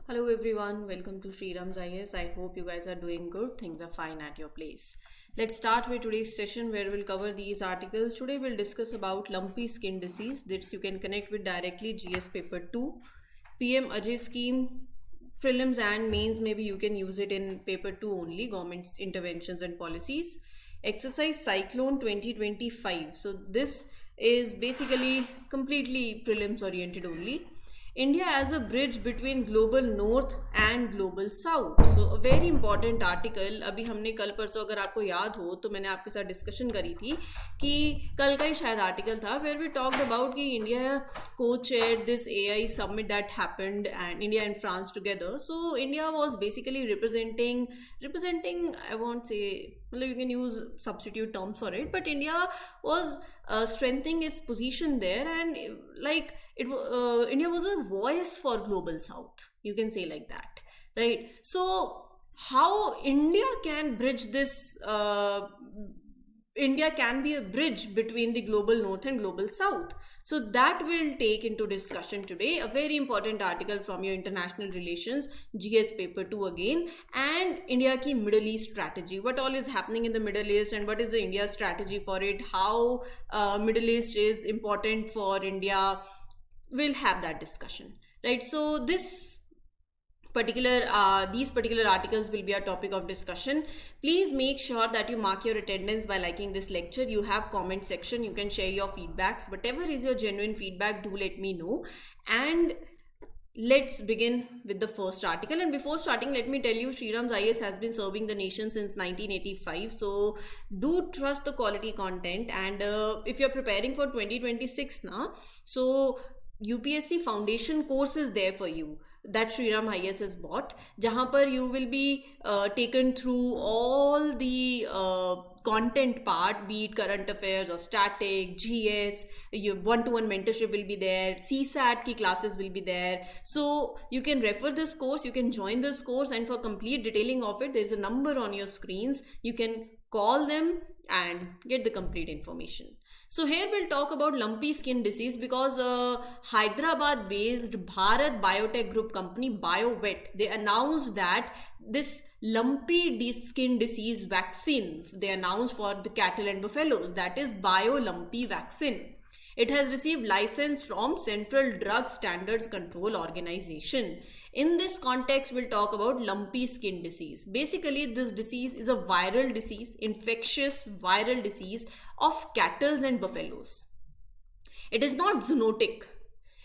Hello everyone, welcome to Sriram's IS. I hope you guys are doing good. Things are fine at your place. Let's start with today's session where we'll cover these articles. Today we'll discuss about lumpy skin disease. This you can connect with directly GS paper 2. PM Ajay scheme, prelims and mains, maybe you can use it in paper 2 only, government's interventions and policies. Exercise Cyclone 2025. So this is basically completely prelims oriented only. India as a bridge between global north and global south. So a very important article. अभी हमने कल परसों अगर आपको याद हो तो मैंने आपके साथ डिस्कशन करी थी कि कल का ही शायद आर्टिकल था where we talked about कि India co-chaired this AI summit that happened and India and France together. So India was basically representing I won't say, well, you can use substitute terms for it, but India was strengthening its position there, and like India was a voice for global south, you can say like that, right? So how India can bridge this India can be a bridge between the global north and global south. So that we'll take into discussion today. A very important article from your international relations, GS paper 2 again, and India ki Middle East strategy. What all is happening in the Middle East and what is the India strategy for it? How Middle East is important for India. We'll have that discussion, right? So these particular articles will be a topic of discussion. Please make sure that you mark your attendance by liking this lecture. You have comment section, you can share your feedbacks. Whatever is your genuine feedback, do let me know. And let's begin with the first article. And before starting, let me tell you, Sriram's IS has been serving the nation since 1985. So do trust the quality content. And if you're preparing for 2026 now, so UPSC foundation course is there for you that Sriram IS has bought, jahan par you will be taken through all the content part, be it current affairs or static, GS, your one-to-one mentorship will be there, CSAT ki classes will be there. So you can refer this course, you can join this course, and for complete detailing of it, there's a number on your screens. You can call them and get the complete information. So here we'll talk about lumpy skin disease because Hyderabad based Bharat Biotech Group company BioVet, they announced that this lumpy skin disease vaccine they announced for the cattle and buffaloes, that is BioLumpy vaccine. It has received license from Central Drug Standards Control Organization. In this context, we'll talk about lumpy skin disease. Basically, this disease is a viral disease, infectious viral disease of cattle and buffaloes. It is not zoonotic.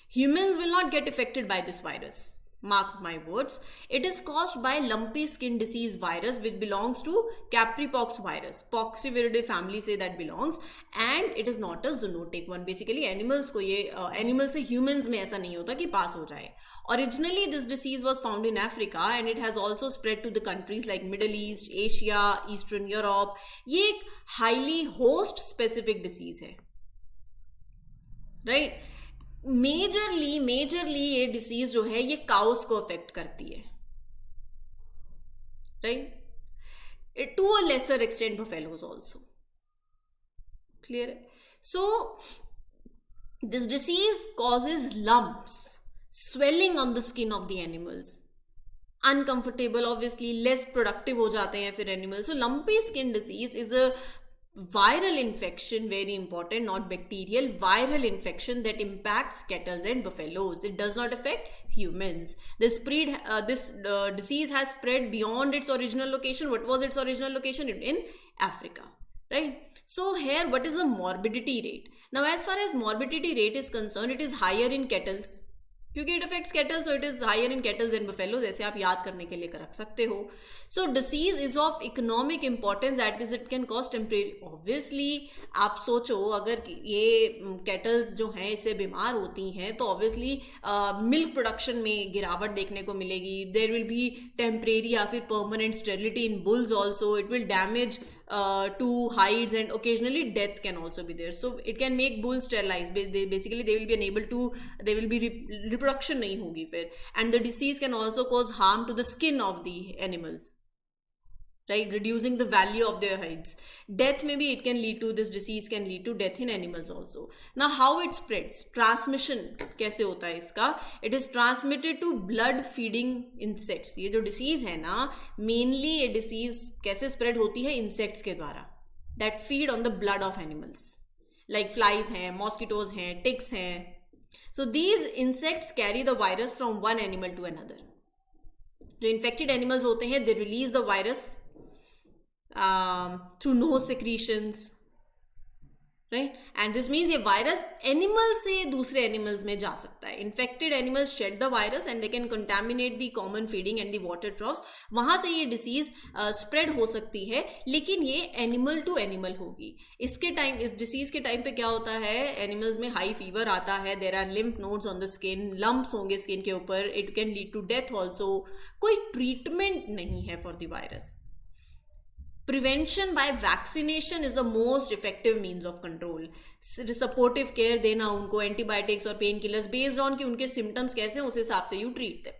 Humans will not get affected by this virus. Mark my words. It is caused by lumpy skin disease virus which belongs to Capripox virus. Poxiviridae family से that belongs, and it is not a zoonotic one. Basically animals को ये animals से humans में ऐसा नहीं होता कि pass हो जाए. Originally this disease was found in Africa and it has also spread to the countries like Middle East, Asia, Eastern Europe. ये एक highly host specific disease है, right? मेजरली ये डिसीज जो है ये काउस को अफेक्ट करती है, right, to a lesser extent buffaloes also. Clear है? So this disease causes lumps, swelling on the skin of the animals, uncomfortable, obviously less productive हो जाते हैं फिर animals. So lumpy skin disease is a viral infection, very important, not bacterial, viral infection that impacts cattle and buffaloes. It does not affect humans. This disease has spread beyond its original location. What was its original location? In Africa, right? So here, what is the morbidity rate? Now, as far as morbidity rate is concerned, it is higher in cattle क्योंकि it affects cattle, so it is higher in cattles and buffaloes. ऐसे आप याद करने के लिए रख सकते हो. So disease is of economic importance that is it can cause temporary. Obviously आप सोचो अगर ये कैटल्स जो हैं इससे बीमार होती हैं तो ऑब्वियसली मिल्क प्रोडक्शन में गिरावट देखने को मिलेगी. देयर विल बी टेम्परेरी या फिर permanent sterility in bulls also. It will damage to hides and occasionally death can also be there. So it can make bulls sterilized. Basically they will be unable to, they will be reproduction nahi hogi fir, and the disease can also cause harm to the skin of the animals, right? Reducing the value of their hides. Death, maybe it can lead to, this disease can lead to death in animals also. Now how it spreads, transmission कैसे होता है इसका? It is transmitted to blood feeding insects. ये जो disease है ना, mainly ये disease कैसे spread होती है? Insects के द्वारा, that feed on the blood of animals, like flies हैं, mosquitoes हैं, ticks हैं. So these insects carry the virus from one animal to another. जो infected animals होते हैं, they release the virus through nose secretions, right? And this means ये virus animal से दूसरे animals में जा सकता है. Infected animals shed the virus and they can contaminate the common feeding and the water troughs. वहाँ से ये disease spread हो सकती है, लेकिन ये animal to animal होगी. इसके टाइम, इस disease के टाइम पे क्या होता है? Animals में high fever आता है, there are lymph nodes on the skin, lumps होंगे skin के ऊपर, it can lead to death also. कोई treatment नहीं है for the virus. Prevention by vaccination is the most effective means of control. Supportive care देना उनको, antibiotics और pain killers based on कि उनके symptoms कैसे हैं, उस हिसाब से you treat them.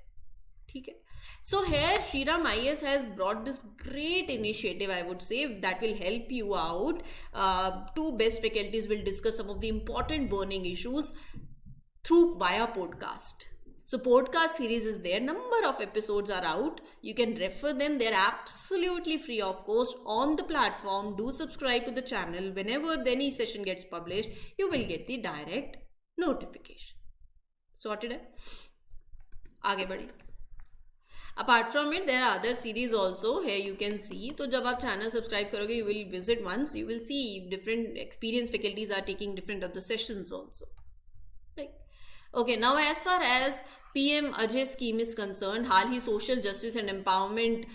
ठीक है? So here Shriram IAS has brought this great initiative, I would say, that will help you out. Two best faculties will discuss some of the important burning issues via podcast. So podcast series is there, number of episodes are out, you can refer them, they're absolutely free of cost on the platform. Do subscribe to the channel. Whenever any session gets published, you will get the direct notification. Sorted है? आगे बढ़े. Apart from it, there are other series also. Here you can see. तो जब आप channel subscribe करोगे, you will visit once, you will see different experienced faculties are taking different of the sessions also. Right? Okay, now as far as PM Ajay scheme is concern, hall he social justice and empowerment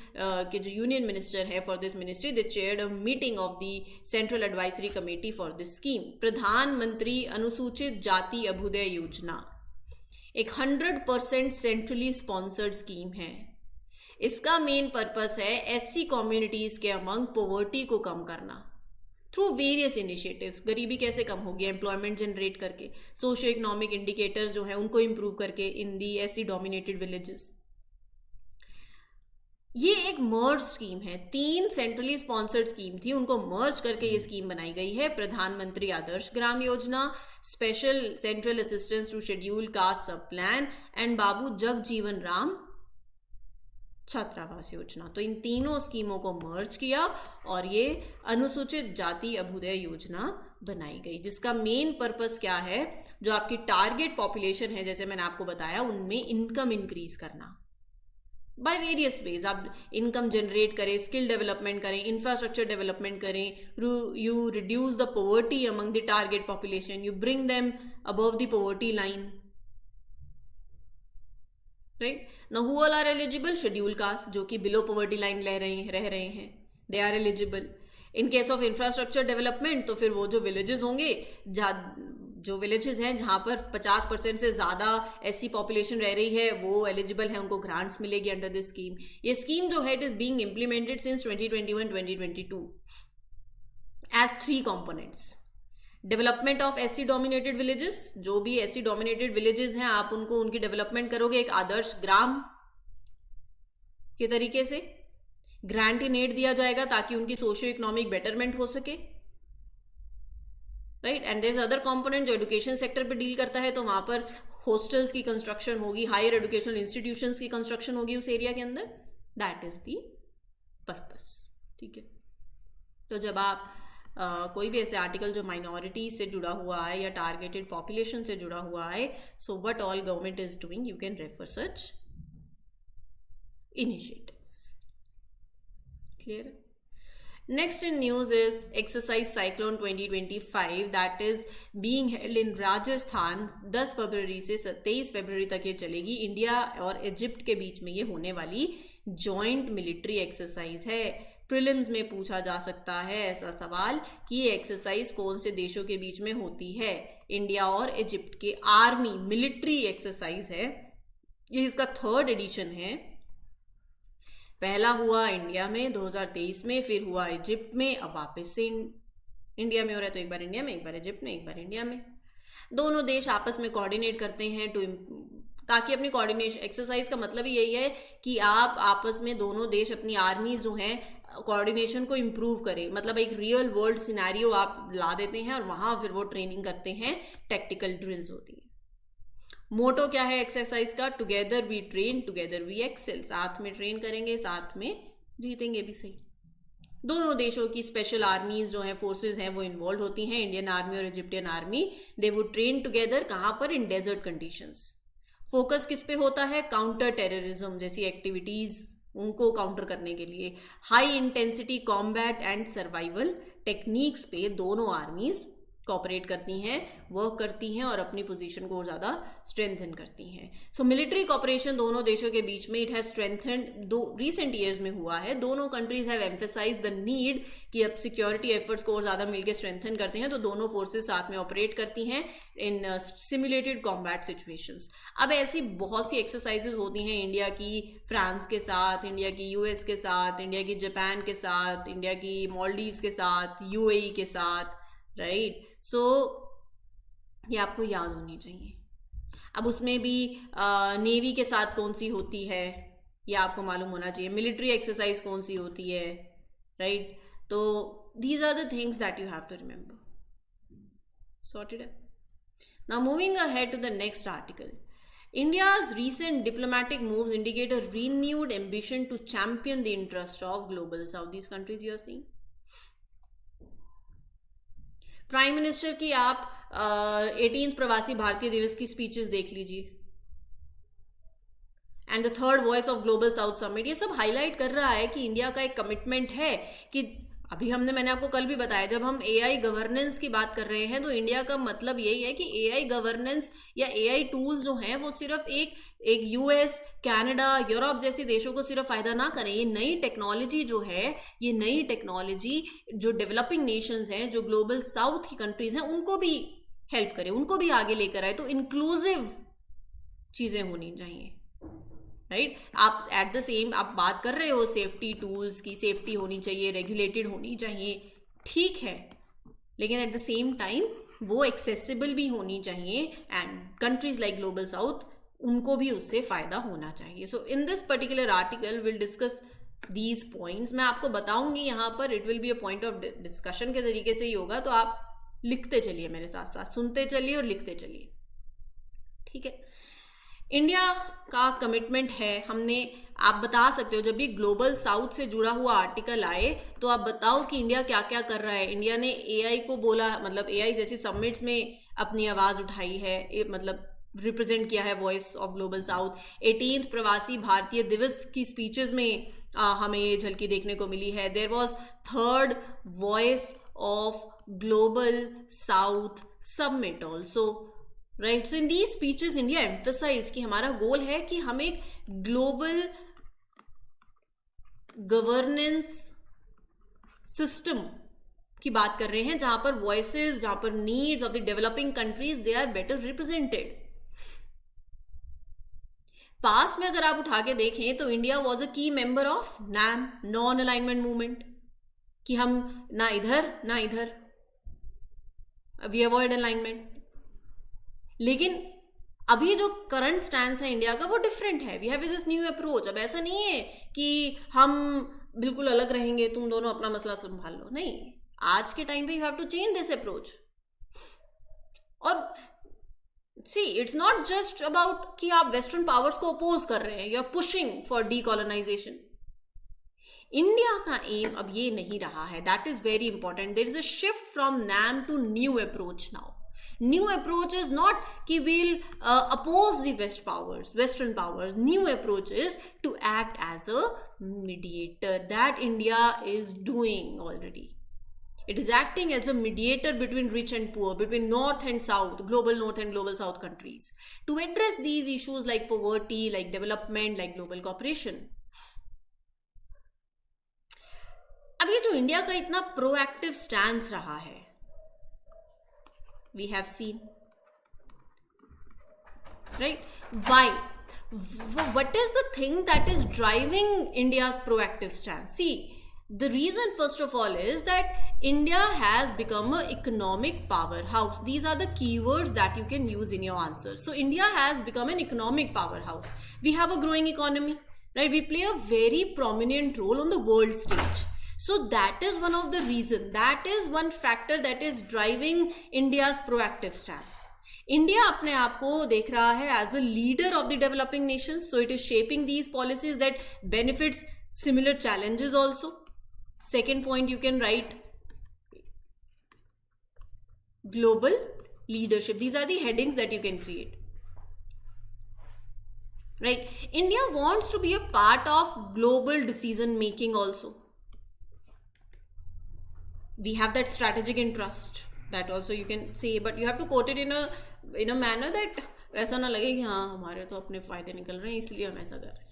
के जो union minister है for this ministry, they chaired a meeting of the central advisory committee for this scheme. प्रधानमंत्री अनुसूचित जाति अभ्युदय योजना एक 100% centrally sponsored scheme है. इसका मेन पर्पस है एससी कम्युनिटीज के अमंग पॉवर्टी को कम करना थ्रू वेरियस इनिशिएटिव्स. गरीबी कैसे कम होगी? एम्प्लॉयमेंट जनरेट करके, सोशियो इकोनॉमिक इंडिकेटर्स जो है उनको इम्प्रूव करके इन दी एससी डोमिनेटेड विलेजेस. ये एक मर्ज स्कीम है. 3 सेंट्रली स्पॉन्सर्ड स्कीम थी, उनको मर्ज करके ये स्कीम बनाई गई है. प्रधानमंत्री आदर्श ग्राम योजना, special central assistance to schedule caste sub plan and Babu Jagjivan Ram छात्रावास योजना. तो इन तीनों स्कीमों को मर्ज किया और ये अनुसूचित जाति अभ्युदय योजना बनाई गई, जिसका मेन पर्पस क्या है? जो आपकी टारगेट पॉपुलेशन है, जैसे मैंने आपको बताया, उनमें इनकम इंक्रीज करना बाय वेरियस वेज. आप इनकम जनरेट करें, स्किल डेवलपमेंट करें, इंफ्रास्ट्रक्चर डेवलपमेंट करें, you reduce the poverty among the target population, you bring them above the poverty line. Right? Now who all are eligible? Scheduled caste जो कि below poverty line रह रहे हैं, they are eligible. In case of infrastructure development, तो फिर वो जो villages होंगे, जो villages हैं जहाँ पर 50% से ज़्यादा ऐसी population रह रही है, वो eligible है, उनको grants मिलेगी under this scheme. ये scheme जो है, it is being implemented since 2021-2022 as 3 components. Development of SC dominated villages, जो भी एससी डोमिनेटेड विलेजेस हैं आप उनको उनकी डेवलपमेंट करोगे एक आदर्श ग्राम के तरीके से. ग्रांट इन एड दिया जाएगा ताकि उनकी सोशियो इकोनॉमिक बेटरमेंट हो सके. Right? And there is other component जो एजुकेशन सेक्टर पे डील करता है, तो वहां पर हॉस्टल्स की कंस्ट्रक्शन होगी, हायर एजुकेशनल इंस्टीट्यूशंस की कंस्ट्रक्शन होगी उस एरिया के अंदर. That is the purpose. ठीक है? तो जब आप कोई भी ऐसे आर्टिकल जो माइनॉरिटी से जुड़ा हुआ है या टारगेटेड पॉपुलेशन से जुड़ा हुआ है, so what all government is doing, you can refer such initiatives. Clear? Next in news is exercise cyclone 2025 that is being held in Rajasthan. 10 फरवरी से 23 फरवरी तक ये चलेगी. इंडिया और इजिप्ट के बीच में ये होने वाली जॉइंट मिलिट्री एक्सरसाइज है. प्रीलिम्स में पूछा जा सकता है ऐसा सवाल कि ये एक्सरसाइज कौन से देशों के बीच में होती है. इंडिया और इजिप्ट के आर्मी मिलिट्री एक्सरसाइज है. ये इसका 3rd एडिशन है. पहला हुआ इंडिया में 2023 में, फिर हुआ इजिप्ट में, अब वापस से इंडिया में हो रहा है. तो एक बार इंडिया में, एक बार इजिप्ट में, एक बार इंडिया में. दोनों देश आपस में कोऑर्डिनेट करते हैं ताकि अपनी कोऑर्डिनेशन, एक्सरसाइज का मतलब ही यही है कि आप आपस में दोनों देश अपनी आर्मी जो हैं कोऑर्डिनेशन को इम्प्रूव करे, मतलब एक रियल वर्ल्ड सिनेरियो आप ला देते हैं और वहाँ फिर वो ट्रेनिंग करते हैं, टैक्टिकल ड्रिल्स होती है। मोटो क्या है एक्सरसाइज का? Together we train together we excel, साथ में ट्रेन करेंगे साथ में जीतेंगे भी सही। दोनों देशों की स्पेशल आर्मीज जो हैं, फोर्सेस हैं, वो इन्वॉल्व होती हैं, इंडियन आर्मी और Egyptian army. They would train together, कहाँ पर? In desert conditions. फोकस किस पे होता है? काउंटर टेररिज्म जैसी एक्टिविटीज, उनको काउंटर करने के लिए। High intensity combat and survival techniques पे दोनों आर्मीज कॉपरेट करती हैं, वर्क करती हैं और अपनी पोजीशन को ज़्यादा स्ट्रेंथन करती हैं। सो मिलिट्री कॉपरेशन दोनों देशों के बीच में इट हैज स्ट्रेंथन, दो रिसेंट ईयर्स में हुआ है। दोनों countries have emphasise the need कि अब सिक्योरिटी एफर्ट्स को और ज़्यादा मिलकर स्ट्रेंथन करते हैं, तो दोनों फोर्सेस साथ में ऑपरेट करती हैं इन सिमुलेटेड कॉम्बैट सिचुएशंस। अब ऐसी बहुत सी एक्सरसाइजेज होती हैं इंडिया की फ्रांस के साथ, इंडिया की यूएस के साथ, इंडिया की जापान के साथ, इंडिया की मालदीव्स के साथ, यूएई के साथ, राइट। सो ये आपको याद होनी चाहिए। अब उसमें भी नेवी के साथ कौन सी होती है ये आपको मालूम होना चाहिए, मिलिट्री एक्सरसाइज कौन सी होती है, राइट। तो these are the things that you have to remember. Sorted. Now moving ahead to the next article. India's recent diplomatic moves indicate a renewed ambition to champion the interest of global South. These countries you are seeing. Prime minister की आप 18th प्रवासी भारतीय दिवस की speeches देख लीजिए, and the third voice of global south summit, ये सब हाईलाइट कर रहा है कि इंडिया का एक कमिटमेंट है कि अभी मैंने आपको कल भी बताया, जब हम एआई गवर्नेंस की बात कर रहे हैं तो इंडिया का मतलब यही है कि एआई गवर्नेंस या एआई टूल्स जो हैं वो सिर्फ एक यूएस, कनाडा, यूरोप जैसे देशों को सिर्फ फायदा ना करें। ये नई टेक्नोलॉजी जो है, ये नई टेक्नोलॉजी जो डेवलपिंग नेशंस हैं, जो ग्लोबल साउथ की कंट्रीज हैं, उनको भी हेल्प करे, उनको भी आगे लेकर आए। तो इंक्लूसिव चीजें होनी चाहिए, राइट। आप एट द सेम आप बात कर रहे हो सेफ्टी टूल्स की, सेफ्टी होनी चाहिए, रेगुलेटेड होनी चाहिए, ठीक है, लेकिन एट द सेम टाइम वो एक्सेसिबल भी होनी चाहिए, and countries like global south उनको भी उससे फायदा होना चाहिए। So in this particular article will discuss these points. मैं आपको बताऊंगी यहाँ पर, it will be a point of discussion के तरीके से ही होगा, तो आप लिखते चलिए मेरे साथ साथ, सुनते चलिए और लिखते चलिए, ठीक है। इंडिया का कमिटमेंट है, आप बता सकते हो जब भी ग्लोबल साउथ से जुड़ा हुआ आर्टिकल आए तो आप बताओ कि इंडिया क्या क्या कर रहा है। इंडिया ने एआई को बोला, मतलब एआई जैसी समिट्स में अपनी आवाज उठाई है, मतलब रिप्रेजेंट किया है voice of global south. 18th प्रवासी भारतीय दिवस की स्पीचेस में हमें ये झलकी देखने को मिली है। There was third voice of global south summit also, right. So in these speeches India emphasise कि हमारा गोल है कि हम एक ग्लोबल गवर्नेंस सिस्टम की बात कर रहे हैं जहां पर वॉइसेस, जहां पर needs of the developing countries they are better represented. पास में अगर आप उठा के देखें तो India was a key member of NAM, non alignment movement, कि हम ना इधर ना इधर, वी अवॉइड अलाइनमेंट। लेकिन अभी जो करंट स्टैंड है इंडिया का वो डिफरेंट है, we have this new approach. अब ऐसा नहीं है कि हम बिल्कुल अलग रहेंगे, तुम दोनों अपना मसला संभाल लो, नहीं, आज के टाइम पे you have to change this approach. और see it's not just about कि आप वेस्टर्न पावर्स को अपोज कर रहे हैं, you are pushing for decolonization. India का एम अब ये नहीं रहा है, that is very important. There is a shift from NAM to new approach now. New approach is not कि we'll oppose the Western powers. New approach is to act as a mediator. That India is doing already. It is acting as a mediator between rich and poor, between North and South, global North and global South countries, to address these issues like poverty, like development, like global cooperation. अब ये जो India का इतना proactive stance रहा है, we have seen, right? Why? What is the thing that is driving India's proactive stance? See, the reason first of all is that India has become an economic powerhouse. These are the keywords that you can use in your answers. So India has become an economic powerhouse. We have a growing economy, right? We play a very prominent role on the world stage. So that is one of the reason, that is one factor that is driving India's proactive stance. India अपने आप को देख रहा है as a leader of the developing nations, so it is shaping these policies that benefits similar challenges also. Second point you can write, global leadership. These are the headings that you can create. Right? India wants to be a part of global decision making also. We have that strategic interest, that also you can say, but you have to quote it in a manner that ऐसा ना लगे कि हाँ हमारे तो अपने फायदे निकल रहे हैं इसलिए हम ऐसा कर रहे हैं.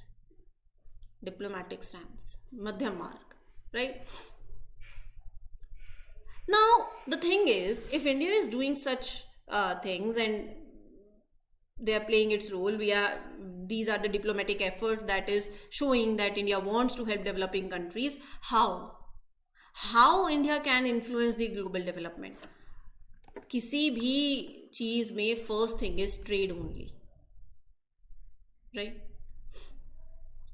Diplomatic stance, मध्यम मार्ग, right? Now the thing is, if India is doing such things and they are playing its role, these are the diplomatic efforts that is showing that India wants to help developing countries. How India can influence the global development? किसी भी चीज में first thing is trade only, right?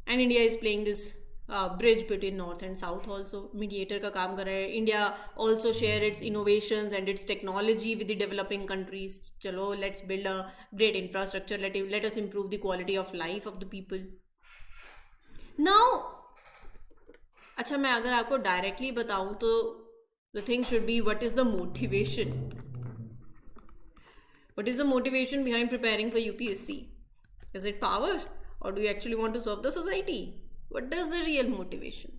And India is playing this bridge between north and south also, mediator का काम कर रहा है. India also share its innovations and its technology with the developing countries. चलो, let's build a great infrastructure, let us improve the quality of life of the people. Now अच्छा, मैं अगर आपको डायरेक्टली बताऊं तो the thing should be, what is the motivation? What is the motivation behind preparing for UPSC? Is it power, or do you actually want to serve the society? What is the real motivation?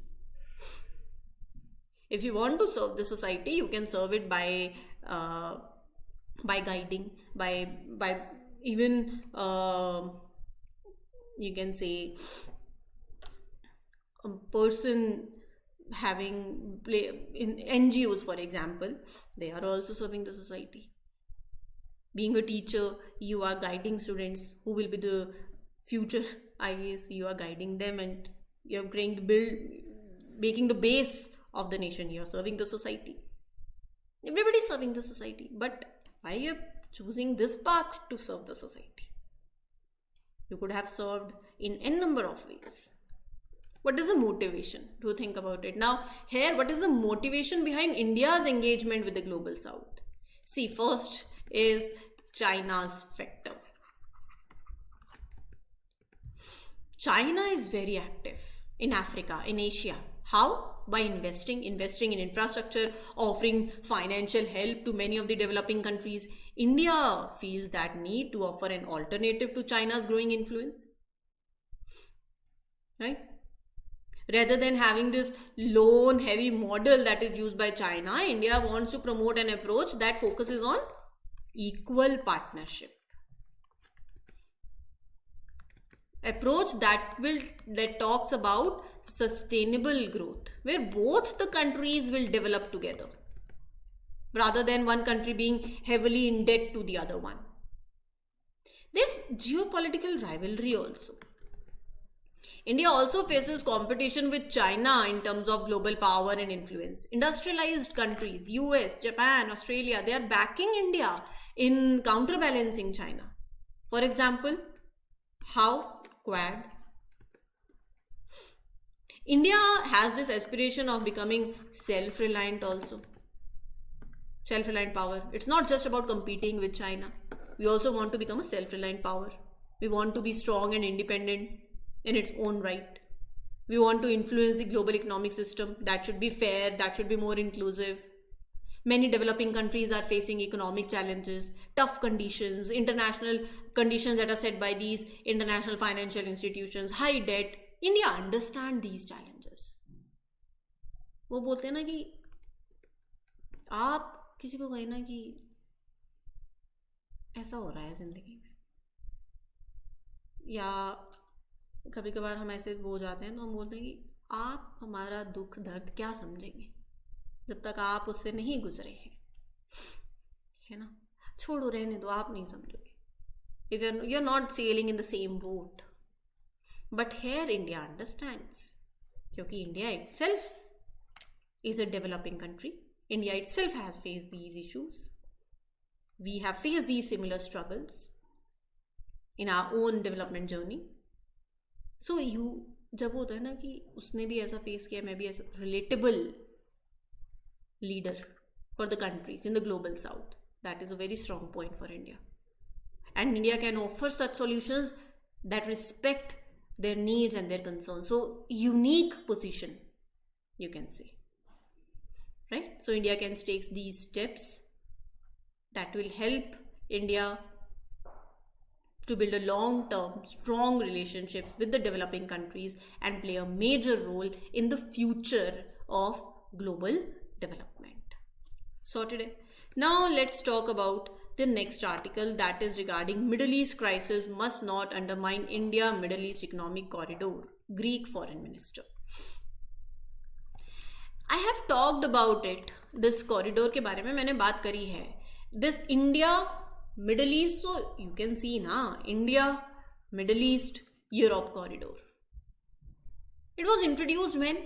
If you want to serve the society, you can serve it by guiding, by even you can say a person having play in NGOs, for example, they are also serving the society. Being a teacher, you are guiding students who will be the future IAS. You are guiding them and you are making the base of the nation. You are serving the society. Everybody is serving the society, but why you are choosing this path to serve the society? You could have served in n number of ways. What is the motivation? Do think about it. Now, here, what is the motivation behind India's engagement with the global south? See, first is China's factor. China is very active in Africa, in Asia. How? By investing in infrastructure, offering financial help to many of the developing countries. India feels that need to offer an alternative to China's growing influence. Right? Rather than having this loan heavy model that is used by China, India wants to promote an approach that focuses on equal partnership. Approach that talks about sustainable growth, where both the countries will develop together, rather than one country being heavily in debt to the other one. There's geopolitical rivalry also. India also faces competition with China in terms of global power and influence. Industrialized countries, US, Japan, Australia, they are backing India in counterbalancing China. For example, how? Quad. India has this aspiration of becoming self-reliant also. Self-reliant power. It's not just about competing with China. We also want to become a self-reliant power. We want to be strong and independent in its own right. We want to influence the global economic system that should be fair, that should be more inclusive. Many developing countries are facing economic challenges, tough conditions, international conditions that are set by these international financial institutions, high debt. India understands these challenges. वो बोलते हैं ना कि आप किसी को कहें ना कि ऐसा हो रहा है जिंदगी में, या कभी कभार हम ऐसे हो जाते हैं तो हम बोलते हैं कि आप हमारा दुख दर्द क्या समझेंगे जब तक आप उससे नहीं गुजरे हैं, है ना? छोड़ो, रहने दो, आप नहीं समझोगे. If you're not sailing in the same boat. But here India understands, क्योंकि India itself is a developing country. India itself has faced these issues. We have faced these similar struggles in our own development journey. So you जब होता है ना कि उसने भी ऐसा face किया, मैं भी ऐसा, relatable leader for the countries in the global south, that is a very strong point for India. And India can offer such solutions that respect their needs and their concerns. So, unique position, you can say. Right? So, India can take these steps that will help India to build a long-term, strong relationships with the developing countries and play a major role in the future of global development. Sorted it. Now, let's talk about the next article, that is regarding Middle East crisis must not undermine India-Middle East economic corridor. Greek foreign minister. I have talked about it. This corridor के बारे में मैंने बात करी है. This India Middle East, so you can see na, India Middle East Europe corridor. It was introduced when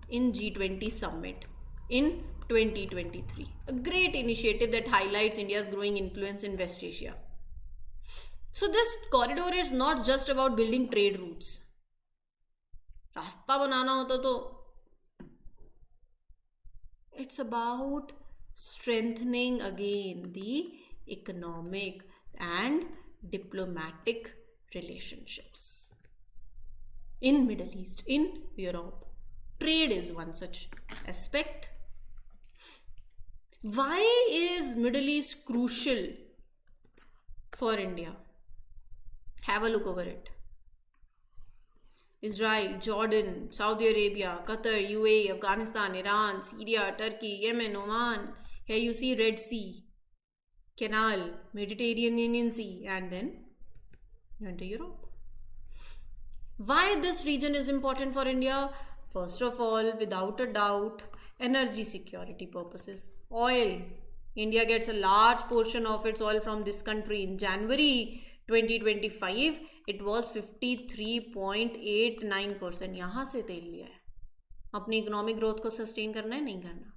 in G20 summit in 2023. A great initiative that highlights India's growing influence in West Asia. So this corridor is not just about building trade routes. रास्ता बनाना होता तो it's about strengthening again the economic and diplomatic relationships in Middle East, in Europe. Trade is one such aspect. Why is Middle East crucial for India? Have a look over it. Israel, Jordan, Saudi Arabia, Qatar, UAE, Afghanistan, Iran, Syria, Turkey, Yemen, Oman. Here you see Red Sea, Canal, Mediterranean Sea, and then you enter Europe. Why this region is important for India? First of all, without a doubt, energy security purposes. Oil. India gets a large portion of its oil from this country. In January 2025, it was 53.89%. यहाँ से तेल लिया है. अपनी economic growth को sustain करना है, नहीं करना.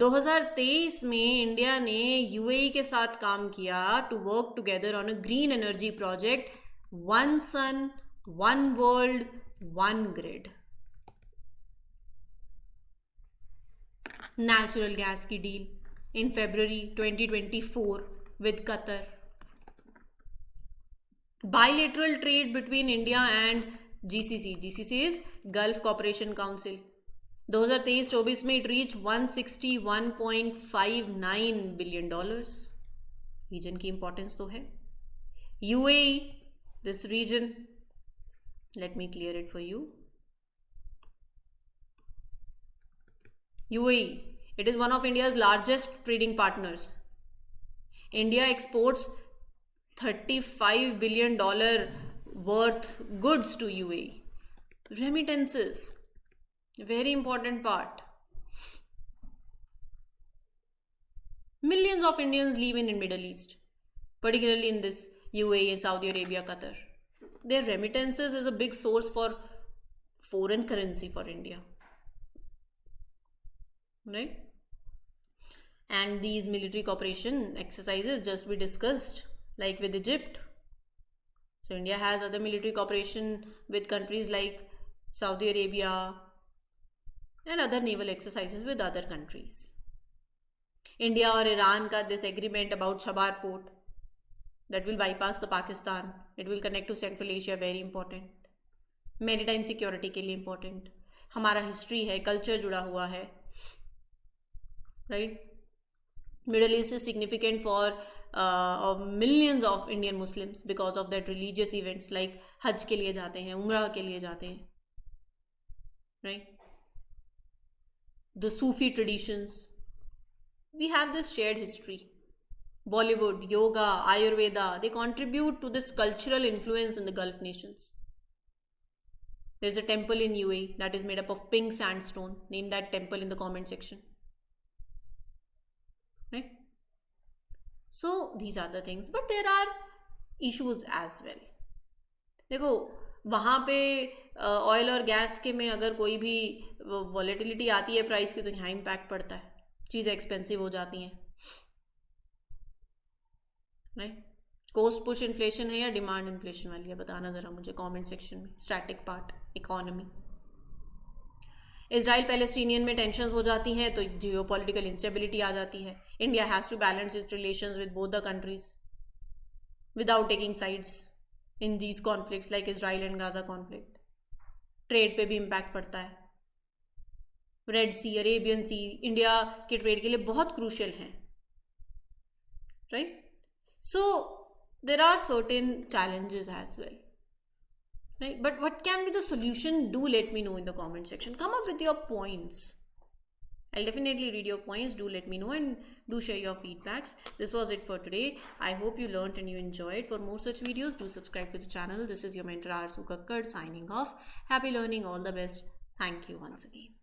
2023 में इंडिया ने यूएई के साथ काम किया to work together on a green energy project, one sun, one world, one grid. Natural gas की deal in February 2024 with Qatar. Bilateral trade between India and GCC. GCC is Gulf Cooperation Council. 2023-24 में it reached $161.59 billion. Region की importance तो है. UAE, this region, let me clear it for you. UAE, it is one of India's largest trading partners. India exports $35 billion worth goods to UAE. Remittances, very important part. Millions of Indians live in the Middle East, particularly in this UAE, Saudi Arabia, Qatar. Their remittances is a big source for foreign currency for India. Right? And these military cooperation exercises just we discussed, like with Egypt. So India has other military cooperation with countries like Saudi Arabia and other naval exercises with other countries. India और Iran का this agreement about Shabar port that will bypass the Pakistan. It will connect to Central Asia, very important. Maritime security के लिए important. हमारा history है, culture जुड़ा हुआ है. Right? Middle East is significant for millions of Indian Muslims because of that religious events like Hajj के लिए जाते हैं, उम्रह के लिए जाते हैं. Right? The Sufi traditions. We have this shared history. Bollywood, yoga, Ayurveda, they contribute to this cultural influence in the Gulf nations. There's a temple in UAE that is made up of pink sandstone. Name that temple in the comment section. Right? So these are the things, but there are issues as well. देखो वहाँ पे oil और gas के में अगर कोई भी volatility आती है प्राइस की तो यहाँ इम्पैक्ट पड़ता है, चीज़ें एक्सपेंसिव हो जाती हैं. राइट? कोस्ट पुश इन्फ्लेशन है या डिमांड इन्फ्लेशन वाली है, बताना ज़रा मुझे कमेंट सेक्शन में. Static part economy. Israel Palestinian में टेंशन हो जाती हैं तो जियो पॉलिटिकल इंस्टेबिलिटी आ जाती है. India has to balance its relations with both the countries without taking sides in these conflicts like Israel and Gaza conflict. Trade पे भी इम्पैक्ट पड़ता है. Red sea, Arabian sea India के ट्रेड के लिए बहुत क्रूशियल हैं, right. So there are certain challenges as well, right? But what can be the solution? Do let me know in the comment section. Come up with your points. I'll definitely read your points. Do let me know and do share your feedbacks. This was it for today. I hope you learned and you enjoyed. For more such videos, do subscribe to the channel. This is your mentor Arzu Kakkad signing off. Happy learning. All the best. Thank you once again.